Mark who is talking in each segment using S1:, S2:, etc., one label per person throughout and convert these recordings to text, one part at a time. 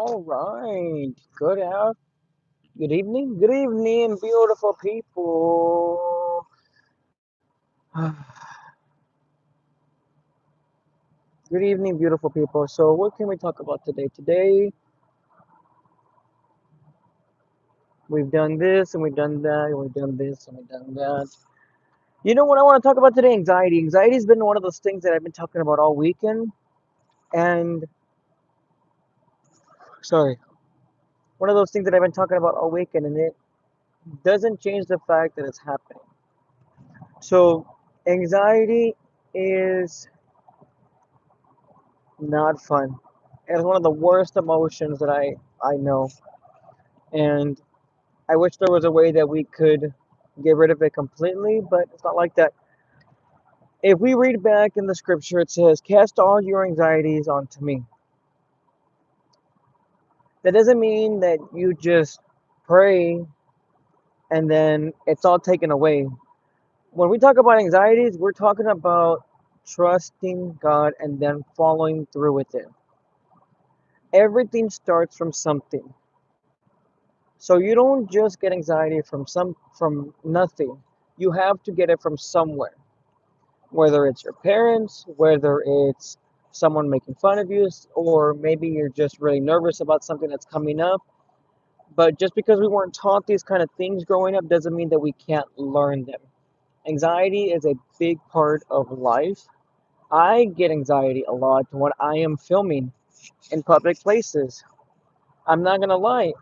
S1: All right. Good evening. Good evening, beautiful people. Good evening, beautiful people. So, what can we talk about today? Today, we've done this and we've done that, and we've done this and we've done that. You know what I want to talk about today? Anxiety. Anxiety has been one of those things that I've been talking about all weekend, and sorry, one of those things that I've been talking about all weekend, and it doesn't change the fact that it's happening. So, anxiety is not fun. It's one of the worst emotions that I know. And I wish there was a way that we could get rid of it completely, but it's not like that. If we read back in the scripture, it says, "Cast all your anxieties onto me." That doesn't mean that you just pray and then it's all taken away. When we talk about anxieties, we're talking about trusting God and then following through with it. Everything starts from something. So you don't just get anxiety from nothing. You have to get it from somewhere. Whether it's your parents, whether it's someone making fun of you, or maybe you're just really nervous about something that's coming up. But just because we weren't taught these kind of things growing up doesn't mean that we can't learn them. Anxiety is a big part of life. I get anxiety a lot when I am filming in public places. I'm not gonna lie,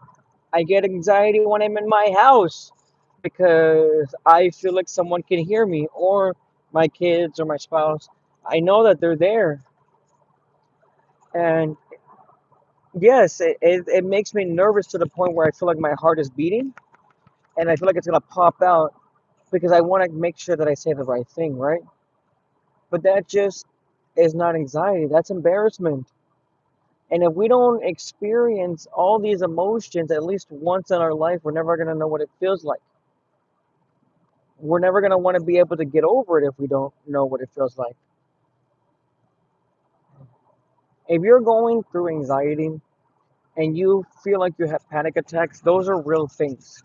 S1: I get anxiety when I'm in my house because I feel like someone can hear me or my kids or my spouse. I know that they're there. And yes, it makes me nervous to the point where I feel like my heart is beating and I feel like it's going to pop out because I want to make sure that I say the right thing, right? But that just is not anxiety, that's embarrassment. And if we don't experience all these emotions at least once in our life, we're never going to know what it feels like. We're never going to want to be able to get over it if we don't know what it feels like. If you're going through anxiety and you feel like you have panic attacks, those are real things.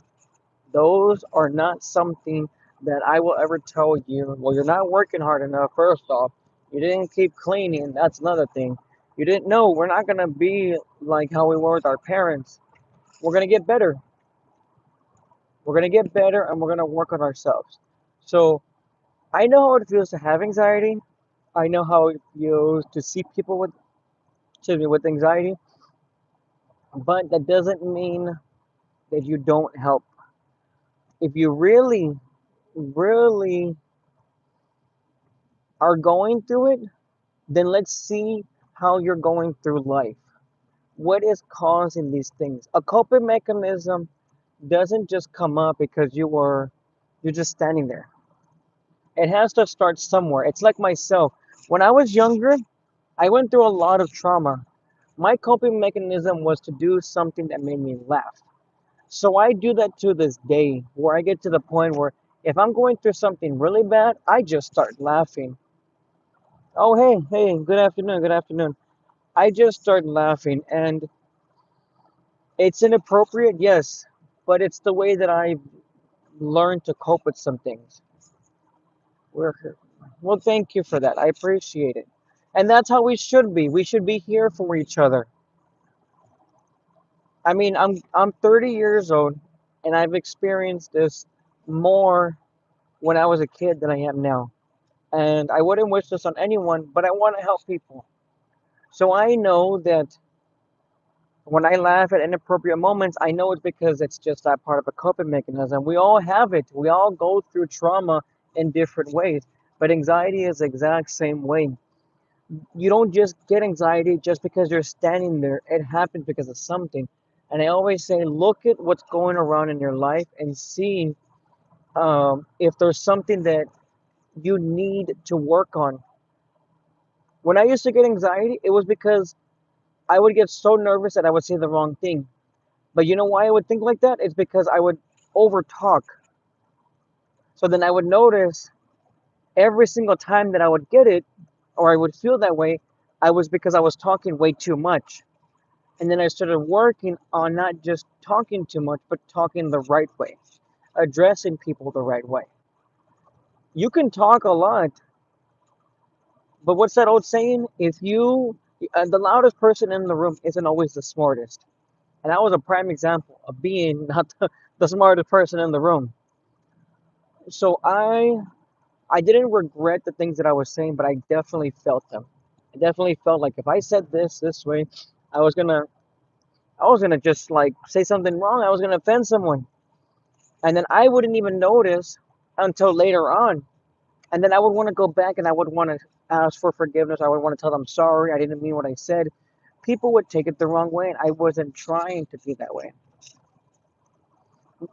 S1: Those are not something that I will ever tell you, well, you're not working hard enough, first off. You didn't keep cleaning, that's another thing. You didn't know we're not going to be like how we were with our parents. We're going to get better. We're going to get better and we're going to work on ourselves. So I know how it feels to have anxiety. I know how it feels to see people with, excuse me, with anxiety, but that doesn't mean that you don't help. If you really, really are going through it, then let's see how you're going through life. What is causing these things? A coping mechanism doesn't just come up because you're just standing there. It has to start somewhere. It's like myself. When I was younger, I went through a lot of trauma. My coping mechanism was to do something that made me laugh. So I do that to this day, where I get to the point where if I'm going through something really bad, I just start laughing. Oh, hey, good afternoon, good afternoon. I just start laughing, and it's inappropriate, yes, but it's the way that I've learned to cope with some things. We're here. Well, thank you for that. I appreciate it. And that's how we should be. We should be here for each other. I mean, I'm 30 years old, and I've experienced this more when I was a kid than I am now. And I wouldn't wish this on anyone, but I want to help people. So I know that when I laugh at inappropriate moments, I know it's because it's just that part of a coping mechanism. We all have it. We all go through trauma in different ways. But anxiety is the exact same way. You don't just get anxiety just because you're standing there. It happens because of something. And I always say, look at what's going around in your life and see if there's something that you need to work on. When I used to get anxiety, it was because I would get so nervous that I would say the wrong thing. But you know why I would think like that? It's because I would over talk. So then I would notice every single time that I would get it or I would feel that way, I was because I was talking way too much. And then I started working on not just talking too much, but talking the right way, addressing people the right way. You can talk a lot, but what's that old saying? The loudest person in the room isn't always the smartest. And that was a prime example of being not the smartest person in the room. So I didn't regret the things that I was saying, but I definitely felt them. I definitely felt like if I said this way, I was gonna I was gonna just like say something wrong. I was gonna offend someone, and then I wouldn't even notice until later on. And then I would want to go back and I would want to ask for forgiveness. I would want to tell them sorry. I didn't mean what I said. People would take it the wrong way, and I wasn't trying to be that way.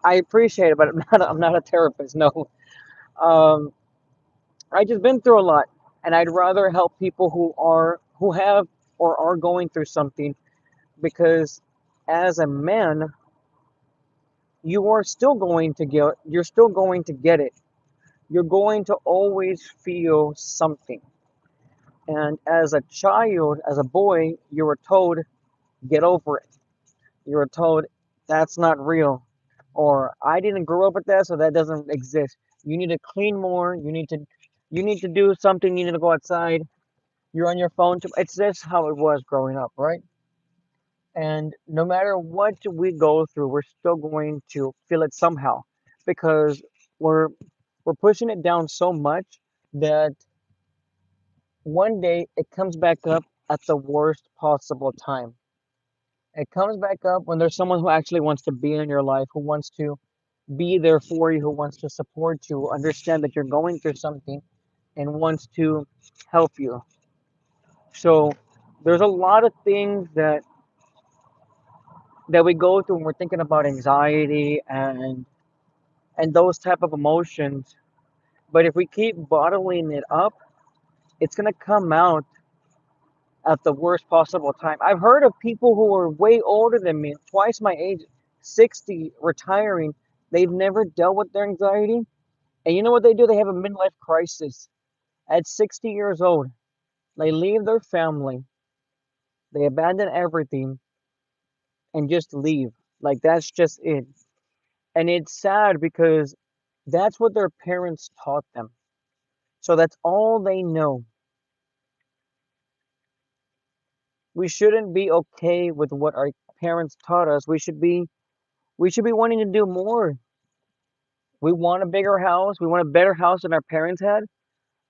S1: I appreciate it, but I'm not a therapist. No, um, I just been through a lot, and I'd rather help people who have or are going through something because as a man, you're still going to get it. You're going to always feel something. And as a child, as a boy, you were told, get over it. You were told, that's not real. Or I didn't grow up with that, so that doesn't exist. You need to clean more. You need to do something. You need to go outside. You're on your phone. It's just how it was growing up, right? And no matter what we go through, we're still going to feel it somehow because we're we're pushing it down so much that one day it comes back up at the worst possible time. It comes back up when there's someone who actually wants to be in your life, who wants to be there for you, who wants to support you, understand that you're going through something, and wants to help you. So there's a lot of things that we go through when we're thinking about anxiety and those type of emotions. But if we keep bottling it up, it's gonna come out at the worst possible time. I've heard of people who are way older than me, twice my age, 60, retiring. They've never dealt with their anxiety. And you know what they do? They have a midlife crisis at 60 years old. They leave their family, they abandon everything, and just leave. Like that's just it. And it's sad because that's what their parents taught them. So that's all they know. We shouldn't be okay with what our parents taught us. We should be wanting to do more. We want a bigger house. We want a better house than our parents had.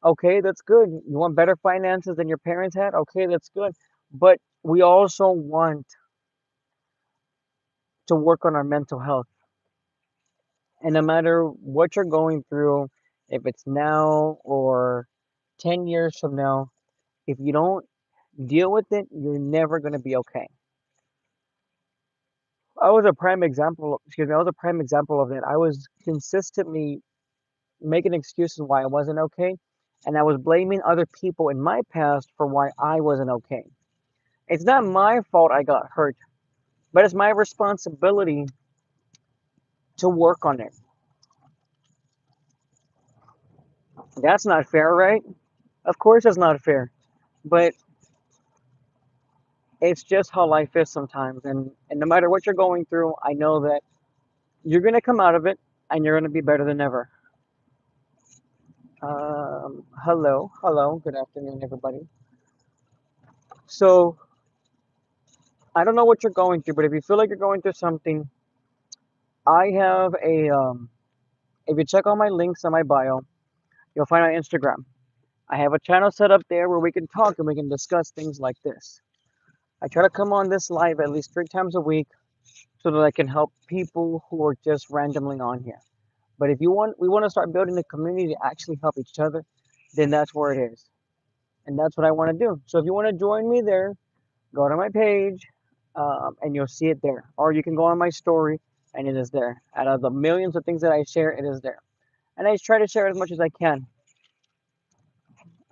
S1: Okay, that's good. You want better finances than your parents had? Okay, that's good. But we also want to work on our mental health. And no matter what you're going through, if it's now or 10 years from now, if you don't deal with it, you're never going to be okay. I was a prime example of it. I was consistently making excuses why I wasn't okay, and I was blaming other people in my past for why I wasn't okay. It's not my fault I got hurt, but it's my responsibility to work on it. That's not fair, right? Of course, it's not fair, but it's just how life is sometimes. And no matter what you're going through, I know that you're going to come out of it and you're going to be better than ever. Hello, good afternoon, everybody. So, I don't know what you're going through, but if you feel like you're going through something, I have if you check all my links on my bio, you'll find on Instagram. I have a channel set up there where we can talk and we can discuss things like this. I try to come on this live at least 3 times a week so that I can help people who are just randomly on here. But if we want to start building a community to actually help each other, then that's where it is. And that's what I want to do. So if you want to join me there, go to my page and you'll see it there. Or you can go on my story and it is there. Out of the millions of things that I share, it is there. And I try to share as much as I can.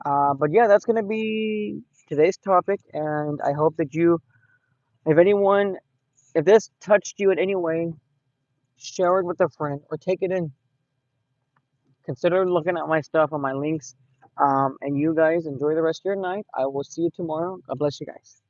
S1: But yeah, that's going to be today's topic. And I hope that if anyone, if this touched you in any way, share it with a friend or take it in. Consider looking at my stuff on my links. And you guys enjoy the rest of your night. I will see you tomorrow. God bless you guys.